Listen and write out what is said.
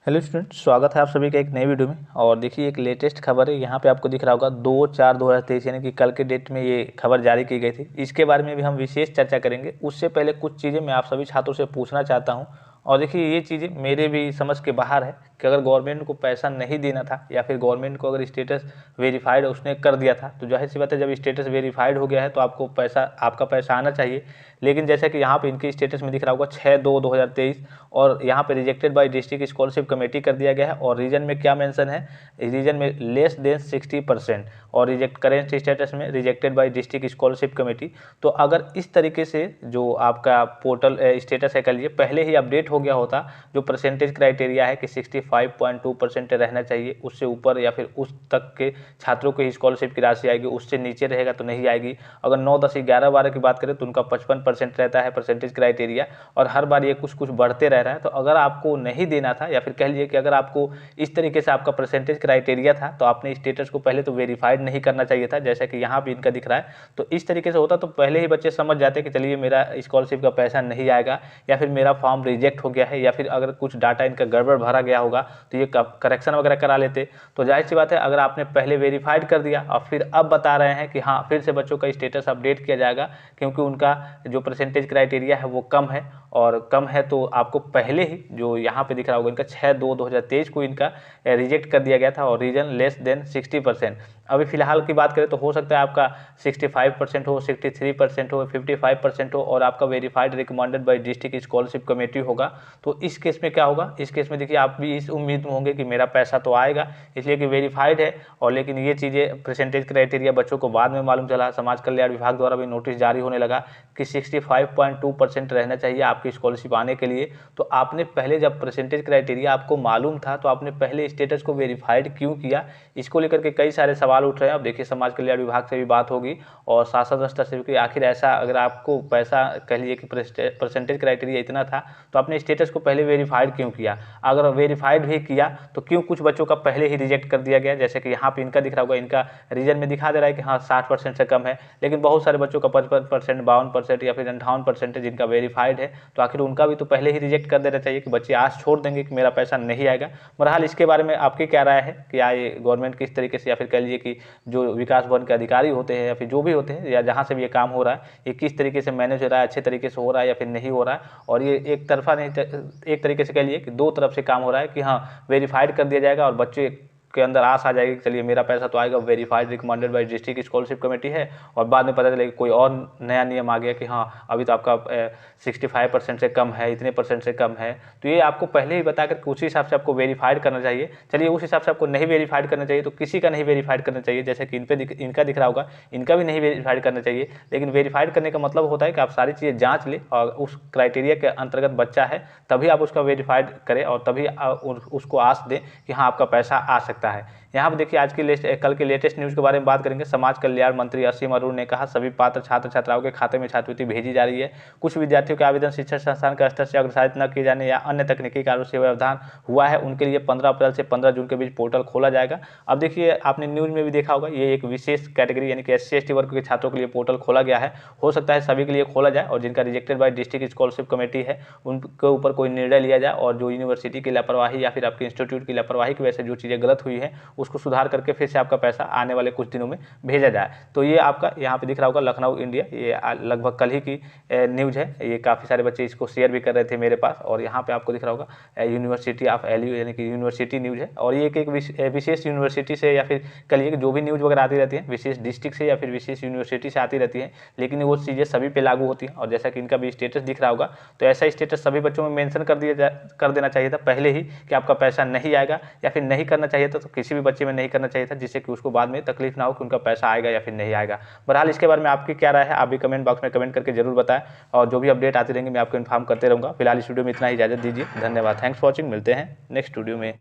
Hello student, स्वागत है आप सभी का एक नई वीडियो में। और देखिए एक लेटेस्ट खबर है, यहाँ पे आपको दिख रहा होगा 2/4/2023 यानी कि कल के डेट में ये खबर जारी की गई थी। इसके बारे में भी हम विशेष चर्चा करेंगे। उससे पहले कुछ चीज़ें मैं आप सभी छात्रों से पूछना चाहता हूँ। और देखिए ये चीज़ें मेरे भी समझ के बाहर है कि अगर गवर्नमेंट को पैसा नहीं देना था या फिर गवर्नमेंट को अगर स्टेटस वेरीफाइड उसने कर दिया था तो जाहिर सी बात है जब स्टेटस वेरीफाइड हो गया है तो आपको पैसा आपका पैसा आना चाहिए। लेकिन जैसा कि यहाँ पे इनके स्टेटस में दिख रहा होगा 6/2/2023 और यहाँ पे rejected by district scholarship committee कर दिया गया है। और रीजन में क्या मेंशन है, रीजन में लेस देन 60% और रिजेक्ट करेंट स्टेटस में rejected by district scholarship committee. तो अगर इस तरीके से जो आपका पोर्टल स्टेटस है कह लीजिए पहले ही अपडेट हो गया होता, जो परसेंटेज क्राइटेरिया है कि 65.2% रहना चाहिए, उससे ऊपर या फिर उस तक के छात्रों को स्कॉलरशिप की राशि आएगी, उससे नीचे रहेगा तो नहीं आएगी। अगर 9, 10, 11, 12 की बात करें तो उनका 55% रहता है परसेंटेज क्राइटेरिया और हर बार ये कुछ कुछ बढ़ते रह रहा है। तो अगर आपको नहीं देना था या फिर कह लीजिए कि अगर आपको इस तरीके से आपका परसेंटेज क्राइटेरिया था तो आपने स्टेटस को पहले तो वेरीफाइड नहीं करना चाहिए था, जैसा कि यहाँ भी इनका दिख रहा है। तो इस तरीके से होता तो पहले ही बच्चे समझ जाते कि चलिए मेरा स्कॉलरशिप का पैसा नहीं आएगा या फिर मेरा फॉर्म रिजेक्ट हो गया है या फिर अगर कुछ डाटा इनका गड़बड़ भरा गया होगा तो ये करेक्शन वगैरह करा लेते। तो जाहिर सी बात है अगर आपने पहले वेरीफाइड कर दिया और फिर अब बता रहे हैं कि हाँ फिर से बच्चों का स्टेटस अपडेट किया जाएगा क्योंकि उनका जो परसेंटेज क्राइटेरिया है वो कम है और कम है, तो आपको पहले ही जो यहाँ पे दिख रहा होगा इनका 6/2/2023 को इनका रिजेक्ट कर दिया गया था और रीजन लेस देन 60%। अभी फिलहाल की बात करें तो हो सकता है आपका 65% हो, 63% हो, 55% हो और आपका verified recommended by district scholarship committee होगा। तो इस केस में क्या होगा, इस केस में देखिए आप भी इस उम्मीद में होंगे कि मेरा पैसा तो आएगा इसलिए कि वेरीफाइड है। और लेकिन ये चीज़ें परसेंटेज क्राइटेरिया बच्चों को बाद में मालूम चला, समाज कल्याण विभाग द्वारा भी नोटिस जारी होने लगा कि 65.2% रहना चाहिए आपकी स्कॉलरशिप आने के लिए। तो आपने पहले जब परसेंटेज क्राइटेरिया आपको मालूम था तो आपने पहले स्टेटस को वेरीफाइड क्यों किया, इसको लेकर के कई सारे सवाल उठ रहे हैं। अब देखिए समाज कल्याण विभाग से भी बात होगी और शासन स्तर से भी, आखिर ऐसा अगर आपको पैसा कह लीजिए कि परसेंटेज क्राइटेरिया इतना था तो आपने स्टेटस को पहले वेरीफाइड क्यों किया। अगर वेरीफाइड भी किया तो क्यों कुछ बच्चों का पहले ही रिजेक्ट कर दिया गया, जैसे कि यहाँ पे इनका दिख रहा होगा, इनका रीजन में दिखा दे रहा है कि हाँ 60% से कम है, लेकिन बहुत सारे बच्चों का 55%, 52% या फिर 58% जिनका वेरीफाइड है। तो आखिर उनका भी तो पहले ही रिजेक्ट कर देना चाहिए कि बच्चे आस छोड़ देंगे कि मेरा पैसा नहीं आएगा। बहरहाल इसके बारे में आपकी क्या राय है कि ये गवर्नमेंट किस तरीके से या फिर कह लीजिए कि जो विकास भवन के अधिकारी होते हैं या फिर जो भी होते हैं या जहाँ से भी ये काम हो रहा है ये किस तरीके से मैनेज हो रहा है, अच्छे तरीके से हो रहा है या फिर नहीं हो रहा है। और ये एक तरफा नहीं, एक तरीके से कह लीजिए कि दो तरफ से काम हो रहा है कि हाँ वेरीफाइड कर दिया जाएगा और बच्चे के अंदर आस आ जाएगी कि चलिए मेरा पैसा तो आएगा, verified recommended by district scholarship committee है, और बाद में पता चलेगा कोई और नया नियम आ गया कि हाँ अभी तो आपका 65% से कम है, इतने परसेंट से कम है। तो ये आपको पहले ही बता कर उसी हिसाब से आपको वेरीफाइड करना चाहिए। चलिए उस हिसाब से आपको नहीं वेरीफाइड करना चाहिए तो किसी का नहीं वेरीफाइड करना चाहिए, जैसे कि इनका दिख रहा होगा, इनका भी नहीं वेरीफाइड करना चाहिए। लेकिन वेरीफाइड करने का मतलब होता है कि आप सारी चीज़ें जाँच लें और उस क्राइटेरिया के अंतर्गत बच्चा है तभी आप उसका वेरीफाइड करें और तभी उसको आस दें कि हाँ आपका पैसा आ सकता है। यहाँ पर देखिए आज की कल के लेटेस्ट न्यूज़ के बारे में बात करेंगे। समाज कल्याण मंत्री असीम अरूण ने कहा सभी पात्र छात्र छात्राओं के खाते में छात्रवृत्ति भेजी जा रही है। कुछ विद्यार्थियों के आवेदन शिक्षण संस्थान के स्तर से अग्रसारित न किए जाने या अन्य तकनीकी कारणों से व्यवधान हुआ है, उनके लिए 15 अप्रैल से 15 जून के बीच पोर्टल खोला जाएगा। अब देखिए आपने न्यूज़ में भी देखा होगा, ये एक विशेष कैटेगरी यानी कि SC ST वर्ग के छात्रों के लिए पोर्टल खोला गया है। हो सकता है सभी के लिए खोला जाए और जिनका rejected by district scholarship committee है उनके ऊपर कोई निर्णय लिया जाए और जो यूनिवर्सिटी की लापरवाही या फिर आपके इंस्टीट्यूट की लापरवाही की वजह से जो चीज़ें गलत हुई है उसको सुधार करके फिर से आपका पैसा आने वाले कुछ दिनों में भेजा जाए। तो ये आपका यहाँ पे दिख रहा होगा लखनऊ इंडिया, ये लगभग कल ही की न्यूज़ है। ये काफ़ी सारे बच्चे इसको शेयर भी कर रहे थे मेरे पास। और यहाँ पे आपको दिख रहा होगा यूनिवर्सिटी ऑफ LU यानी कि यूनिवर्सिटी न्यूज़ है और ये एक विशेष यूनिवर्सिटी से या फिर कहिए जो भी न्यूज़ वगैरह आती रहती है विशेष डिस्ट्रिक्ट से या फिर विशेष यूनिवर्सिटी से आती रहती है, लेकिन वो चीज़ें सभी पे लागू होती हैं। और जैसा कि इनका भी स्टेटस दिख रहा होगा तो ऐसा स्टेटस सभी बच्चों में मेंशन कर देना चाहिए था पहले ही कि आपका पैसा नहीं आएगा, या फिर नहीं करना चाहिए था तो किसी भी बच्चे में नहीं करना चाहिए था जिससे कि उसको बाद में तकलीफ ना हो कि उनका पैसा आएगा या फिर नहीं आएगा। बहरहाल इसके बारे में आपकी क्या राय है आप भी कमेंट बॉक्स में कमेंट करके जरूर बताएं और जो भी अपडेट आती रहेंगे मैं आपको इन्फॉर्म करते रहूँगा। फिलहाल इस वीडियो में इतना ही, इजाजत दीजिए, धन्यवाद, थैंक्स फॉर वॉचिंग, मिलते हैं नेक्स्ट वीडियो में।